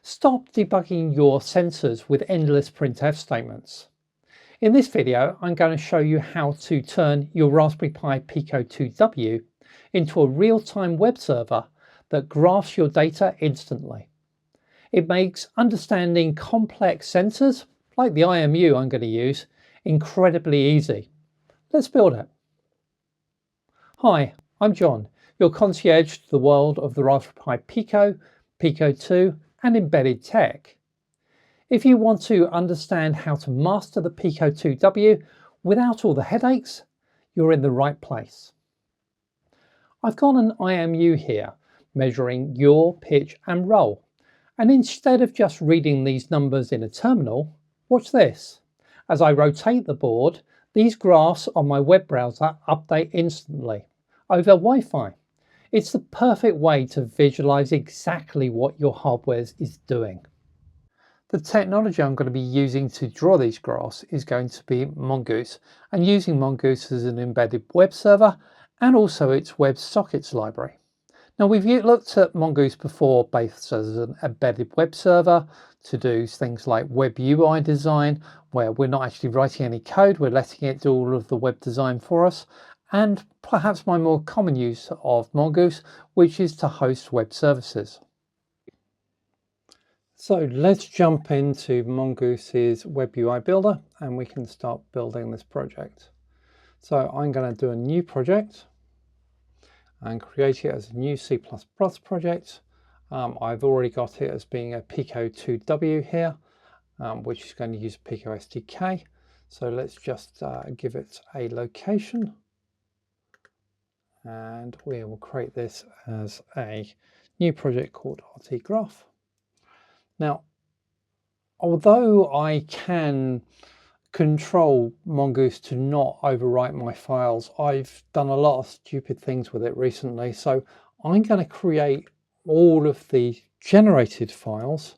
Stop debugging your sensors with endless printf statements. In this video, I'm going to show you how to turn your Raspberry Pi Pico 2W into a real-time web server that graphs your data instantly. It makes understanding complex sensors, like the IMU I'm going to use, incredibly easy. Let's build it. Hi, I'm John, your concierge to the world of the Raspberry Pi Pico, Pico 2 and embedded tech. If you want to understand how to master the Pico 2W without all the headaches, you're in the right place. I've got an IMU here measuring yaw, pitch and roll. And instead of just reading these numbers in a terminal, watch this. As I rotate the board, these graphs on my web browser update instantly over Wi-Fi. It's the perfect way to visualize exactly what your hardware is doing. The technology I'm going to be using to draw these graphs is going to be Mongoose, and using Mongoose as an embedded web server and also its WebSockets library. Now we've looked at Mongoose before both as an embedded web server to do things like web UI design, where we're not actually writing any code, we're letting it do all of the web design for us, and perhaps my more common use of Mongoose, which is to host web services. So let's jump into Mongoose's web UI builder and we can start building this project. So I'm going to do a new project and create it as a new C++ project. I've already got it as being a Pico 2W here, which is going to use Pico SDK. So let's just give it a location. And we will create this as a new project called RT Graph. Now, although I can control Mongoose to not overwrite my files, I've done a lot of stupid things with it recently. So I'm going to create all of the generated files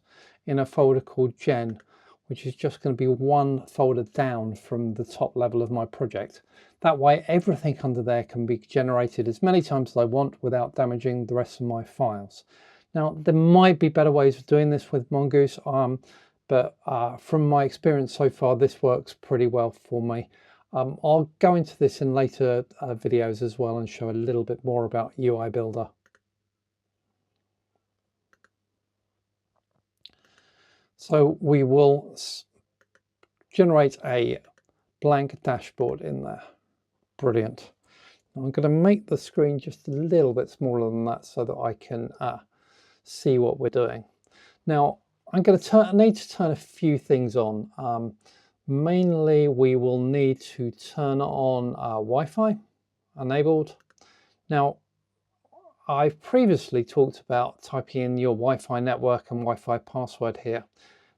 in a folder called gen, which is just going to be one folder down from the top level of my project. That way, everything under there can be generated as many times as I want without damaging the rest of my files. Now, there might be better ways of doing this with Mongoose, but from my experience so far, this works pretty well for me. I'll go into this in later videos as well and show a little bit more about UI Builder. So we will generate a blank dashboard in there. Brilliant. Now I'm going to make the screen just a little bit smaller than that so that I can see what we're doing. Now I'm going to need to turn a few things on. Mainly we will need to turn on Wi-Fi enabled. Now I've previously talked about typing in your Wi-Fi network and Wi-Fi password here.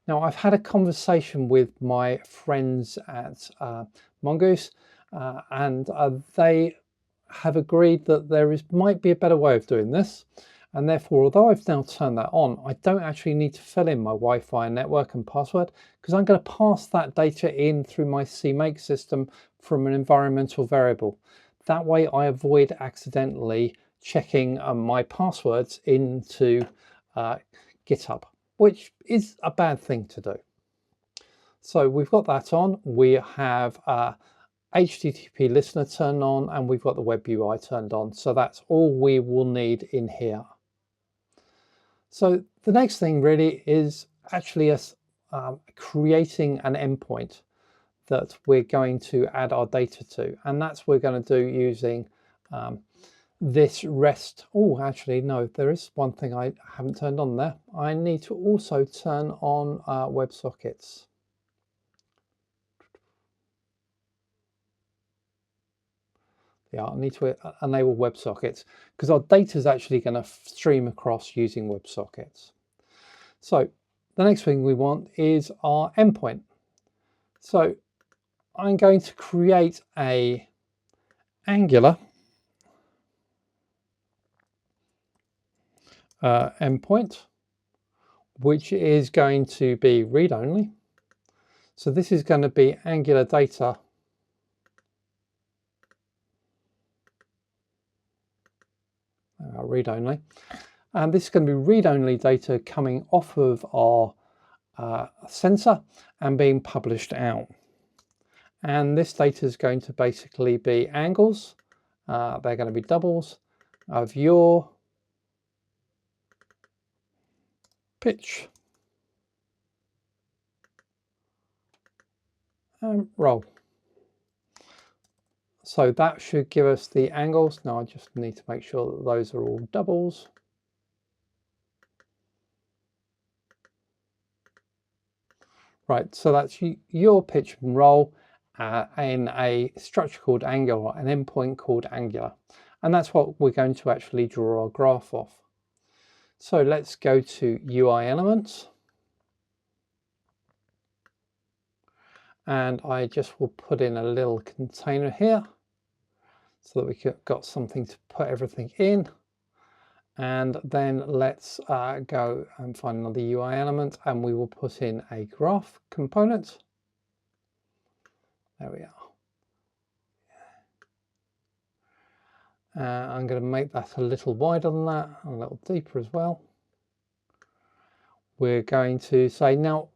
Now I've had a conversation with my friends at Mongoose and they have agreed that there might be a better way of doing this. And therefore, although I've now turned that on, I don't actually need to fill in my Wi-Fi network and password because I'm going to pass that data in through my CMake system from an environmental variable. That way I avoid accidentally checking my passwords into GitHub, which is a bad thing to do. So we've got that on. We have HTTP listener turned on and we've got the web UI turned on. So that's all we will need in here. So the next thing really is actually us creating an endpoint that we're going to add our data to. And that's what we're going to do using this REST. Oh, actually, no, there is one thing I haven't turned on there. I need to also turn on WebSockets. Yeah, I need to enable WebSockets because our data is actually going to stream across using WebSockets. So the next thing we want is our endpoint. So I'm going to create a Angular endpoint, which is going to be read-only. So this is going to be Angular data read-only. And this is going to be read-only data coming off of our sensor and being published out. And this data is going to basically be angles. They're going to be doubles of yaw, pitch, and roll. So that should give us the angles. Now I just need to make sure that those are all doubles. Right, so that's your pitch and roll in a structure called angular, an endpoint called angular. And that's what we're going to actually draw our graph off. So let's go to UI elements. And I just will put in a little container here so that we've got something to put everything in. And then let's go and find another UI element, and we will put in a graph component. There we are. I'm going to make that a little wider than that, a little deeper as well. We're going to say now,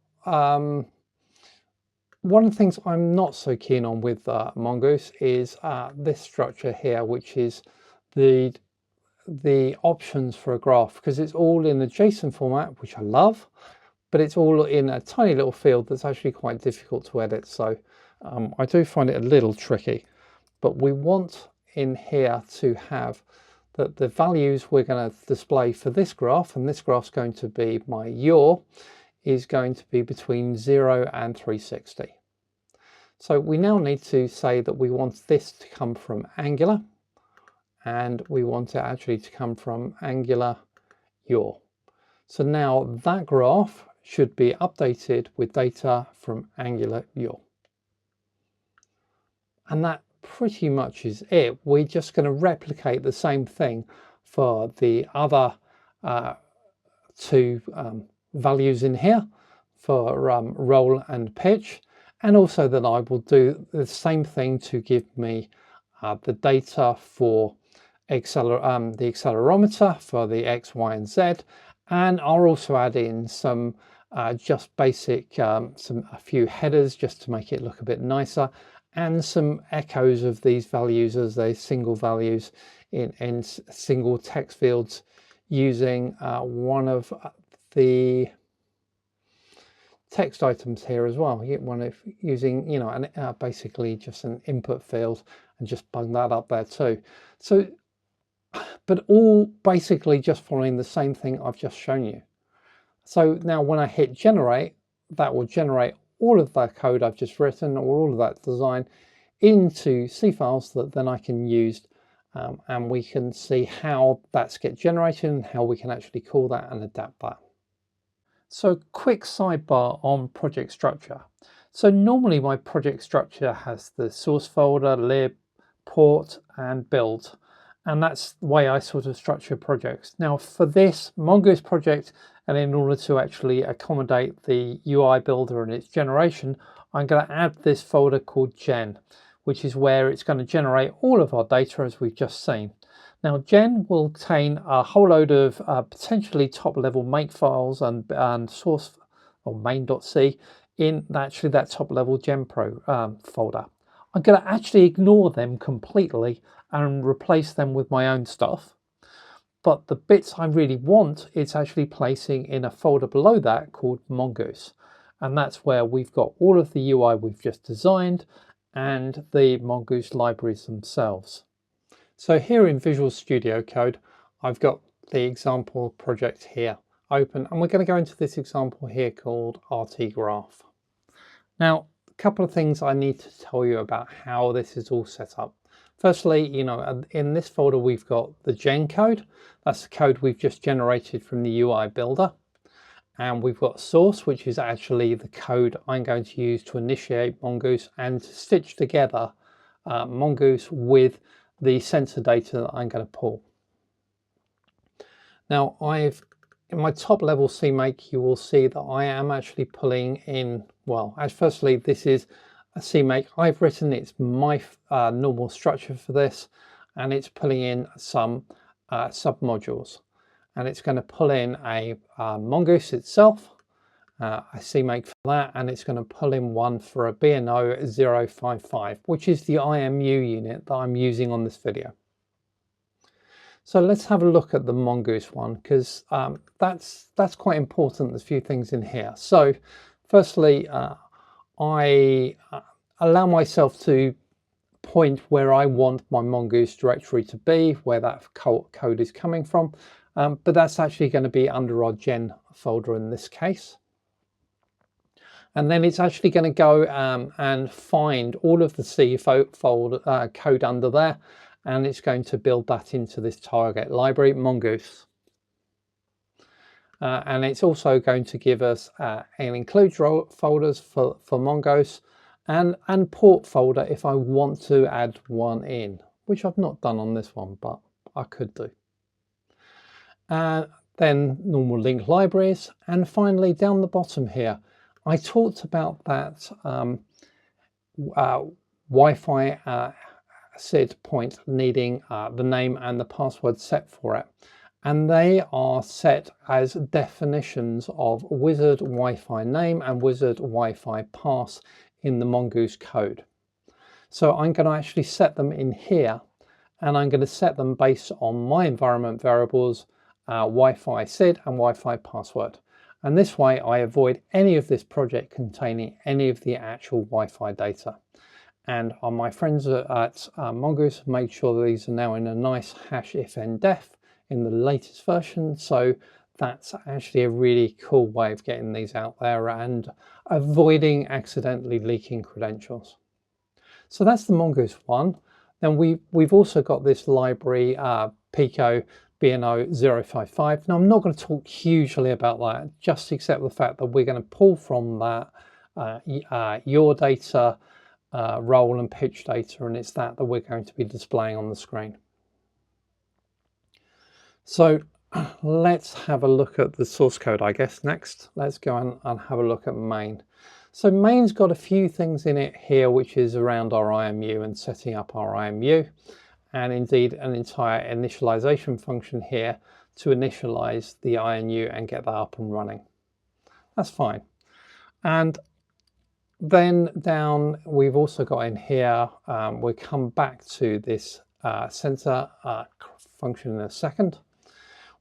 one of the things I'm not so keen on with Mongoose is this structure here, which is the options for a graph, because it's all in the JSON format, which I love, but it's all in a tiny little field that's actually quite difficult to edit. So I do find it a little tricky, but we want in here to have that the values we're going to display for this graph, and this graph's going to be my yaw, is going to be between 0 and 360. So we now need to say that we want this to come from Angular, and we want it actually to come from Angular yaw. So now that graph should be updated with data from Angular yaw. And that pretty much is it. We're just going to replicate the same thing for the other two values in here for roll and pitch, and also that I will do the same thing to give me the data for the accelerometer for the X, Y, and Z, and I'll also add in some just basic a few headers just to make it look a bit nicer, and some echoes of these values as they single values in single text fields using one of the text items here as well. You get one of using, you know, basically just an input field, and just bung that up there too. So, but all basically just following the same thing I've just shown you. So now when I hit generate, that will generate all of that code I've just written, or all of that design, into C files that then I can use, and we can see how that's get generated and how we can actually call that and adapt that. So quick sidebar on project structure. So normally my project structure has the source folder, lib, port, and build. And that's the way I sort of structure projects. Now for this Mongoose project, and in order to actually accommodate the UI builder and its generation, I'm going to add this folder called gen, which is where it's going to generate all of our data as we've just seen. Now gen will contain a whole load of potentially top level make files and source or main.c in actually that top level gen pro folder. I'm going to actually ignore them completely and replace them with my own stuff. But the bits I really want, it's actually placing in a folder below that called Mongoose. And that's where we've got all of the UI we've just designed and the Mongoose libraries themselves. So here in Visual Studio Code, I've got the example project here open, and we're going to go into this example here called RT Graph. Now, a couple of things I need to tell you about how this is all set up. Firstly, you know, in this folder, we've got the gen code. That's the code we've just generated from the UI builder. And we've got source, which is actually the code I'm going to use to initiate Mongoose and to stitch together Mongoose with the sensor data that I'm going to pull. Now, in my top level CMake, you will see that I am actually pulling in, well, firstly, this is a CMake I've written. It's my normal structure for this, and it's pulling in some submodules. and it's going to pull in a Mongoose itself, a CMake for that, and it's going to pull in one for a B&O 055, which is the IMU unit that I'm using on this video. So let's have a look at the Mongoose one, because that's quite important. There's a few things in here. So firstly, I allow myself to point where I want my Mongoose directory to be, where that code is coming from, but that's actually going to be under our gen folder in this case. And then it's actually going to go and find all of the C folder code under there, and it's going to build that into this target library, Mongoose. And it's also going to give us an include folders for Mongoose and port folder if I want to add one in, which I've not done on this one, but I could do. Then normal link libraries. And finally, down the bottom here, I talked about that Wi-Fi SID point needing the name and the password set for it. And they are set as definitions of wizard Wi-Fi name and wizard Wi-Fi pass in the Mongoose code. So I'm going to actually set them in here, and I'm going to set them based on my environment variables, Wi-Fi SID and Wi-Fi password. And this way I avoid any of this project containing any of the actual Wi-Fi data. And my friends at Mongoose made sure these are now in a nice hash ifndef in the latest version. So that's actually a really cool way of getting these out there and avoiding accidentally leaking credentials. So that's the Mongoose one. Then we've also got this library Pico B&O 055. Now I'm not going to talk hugely about that, just except the fact that we're going to pull from that your data, role and pitch data, and it's that we're going to be displaying on the screen. So let's have a look at the source code, I guess. Next, let's go and have a look at main. So main's got a few things in it here, which is around our IMU and setting up our IMU, and indeed an entire initialization function here to initialize the IMU and get that up and running. That's fine. And then down, we've also got in here, we'll come back to this sensor function in a second.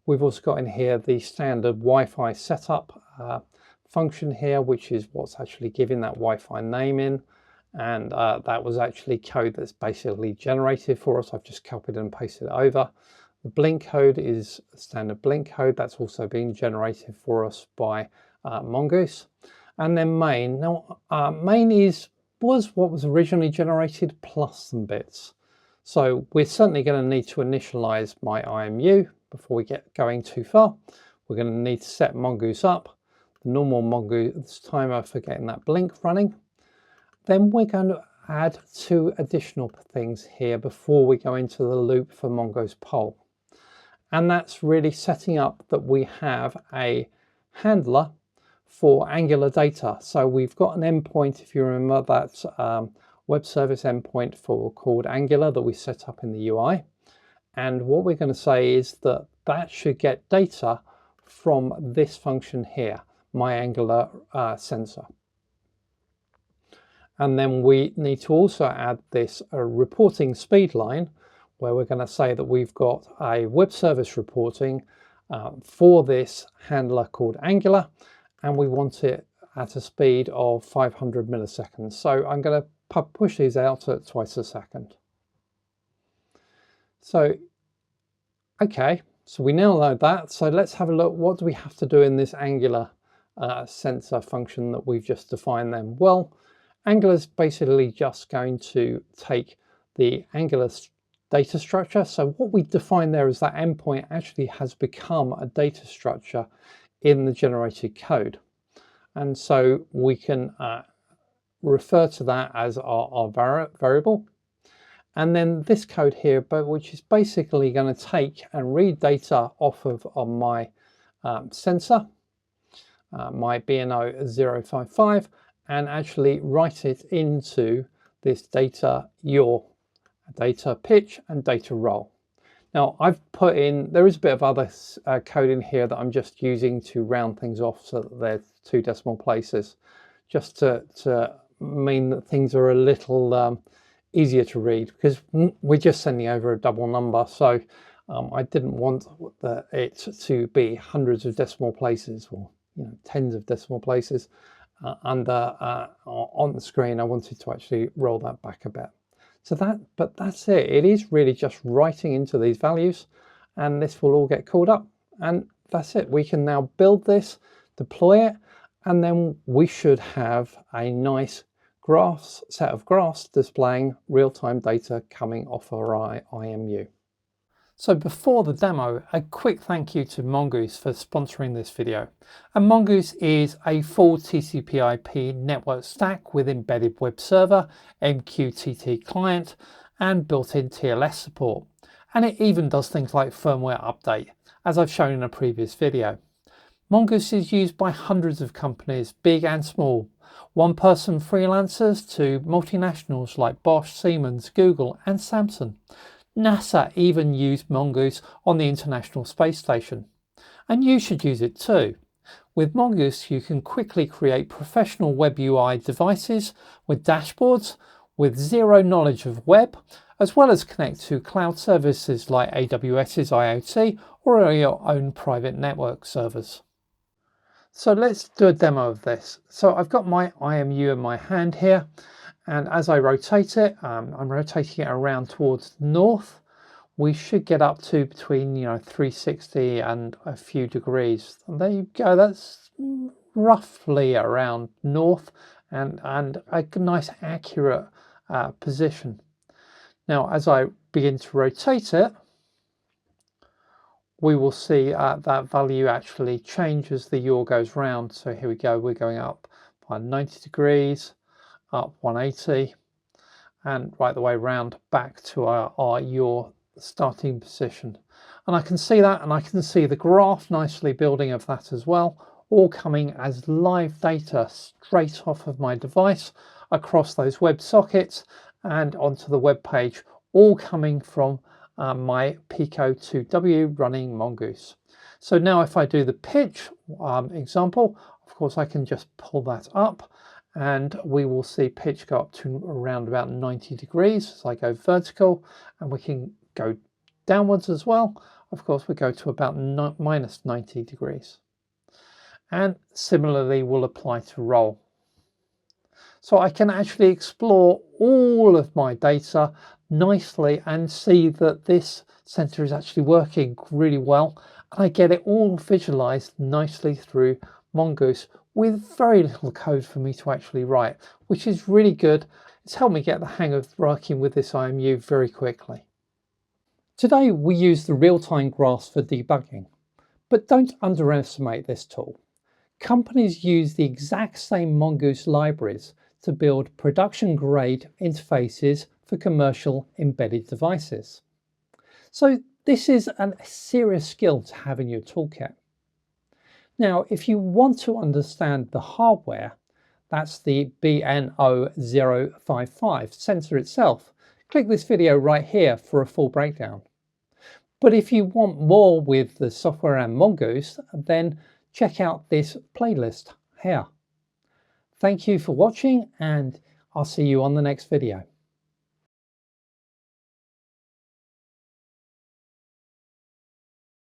We've also got in here the standard Wi-Fi setup function here, which is what's actually giving that Wi-Fi name in. And that was actually code that's basically generated for us. I've just copied and pasted it over. The blink code is standard blink code. That's also being generated for us by Mongoose. And then main. Now, main was what was originally generated plus some bits. So we're certainly going to need to initialize my IMU before we get going too far. We're going to need to set Mongoose up, the normal Mongoose timer for getting that blink running. Then we're going to add 2 additional things here before we go into the loop for Mongoose poll. And that's really setting up that we have a handler for Angular data. So we've got an endpoint, if you remember, that's web service endpoint called Angular that we set up in the UI. And what we're going to say is that that should get data from this function here, my Angular sensor. And then we need to also add this reporting speed line, where we're going to say that we've got a web service reporting for this handler called Angular, and we want it at a speed of 500 milliseconds. So I'm going to push these out at twice a second. So, okay, so we now know that. So let's have a look. What do we have to do in this Angular sensor function that we've just defined then? Well, Angular is basically just going to take the Angular data structure. So what we define there is that endpoint actually has become a data structure in the generated code. And so we can refer to that as our variable. And then this code here, which is basically going to take and read data off of on my sensor, my B&O 055, and actually write it into this data, your data pitch and data role. Now I've put in, there is a bit of other code in here that I'm just using to round things off so that they're 2 decimal places, just to mean that things are a little easier to read, because we're just sending over a double number. So I didn't want it to be hundreds of decimal places, or tens of decimal places on the screen. I wanted to actually roll that back a bit. So but that's it. It is really just writing into these values, and this will all get called up, and that's it. We can now build this, deploy it, and then we should have a nice set of graphs displaying real-time data coming off our IMU. So before the demo, a quick thank you to Mongoose for sponsoring this video. And Mongoose is a full TCP/IP network stack with embedded web server, MQTT client, and built-in TLS support. And it even does things like firmware update, as I've shown in a previous video. Mongoose is used by hundreds of companies, big and small, one-person freelancers to multinationals like Bosch, Siemens, Google, and Samsung. NASA even used Mongoose on the International Space Station. And you should use it too. With Mongoose, you can quickly create professional web UI devices with dashboards with zero knowledge of web, as well as connect to cloud services like AWS's IoT or your own private network servers. So let's do a demo of this. So I've got my IMU in my hand here, and as I rotate it, I'm rotating it around towards the north. We should get up to between 360 and a few degrees. And there you go. That's roughly around north, and a nice accurate position. Now, as I begin to rotate it, we will see that value actually change as the yaw goes round. So here we go, we're going up by 90 degrees, up 180, and right the way round back to our yaw starting position. And I can see that, and I can see the graph nicely building of that as well, all coming as live data straight off of my device across those web sockets and onto the web page, all coming from my Pico 2W running Mongoose. So now if I do the pitch example, of course I can just pull that up, and we will see pitch go up to around about 90 degrees as I go vertical, and we can go downwards as well. Of course we go to about minus 90 degrees. And similarly will apply to roll. So I can actually explore all of my data nicely and see that this sensor is actually working really well. And I get it all visualized nicely through Mongoose with very little code for me to actually write, which is really good. It's helped me get the hang of working with this IMU very quickly. Today we use the real-time graphs for debugging, but don't underestimate this tool. Companies use the exact same Mongoose libraries to build production-grade interfaces for commercial embedded devices. So this is a serious skill to have in your toolkit. Now, if you want to understand the hardware, that's the BNO055 sensor itself, click this video right here for a full breakdown. But if you want more with the software and Mongoose, then check out this playlist here. Thank you for watching, and I'll see you on the next video.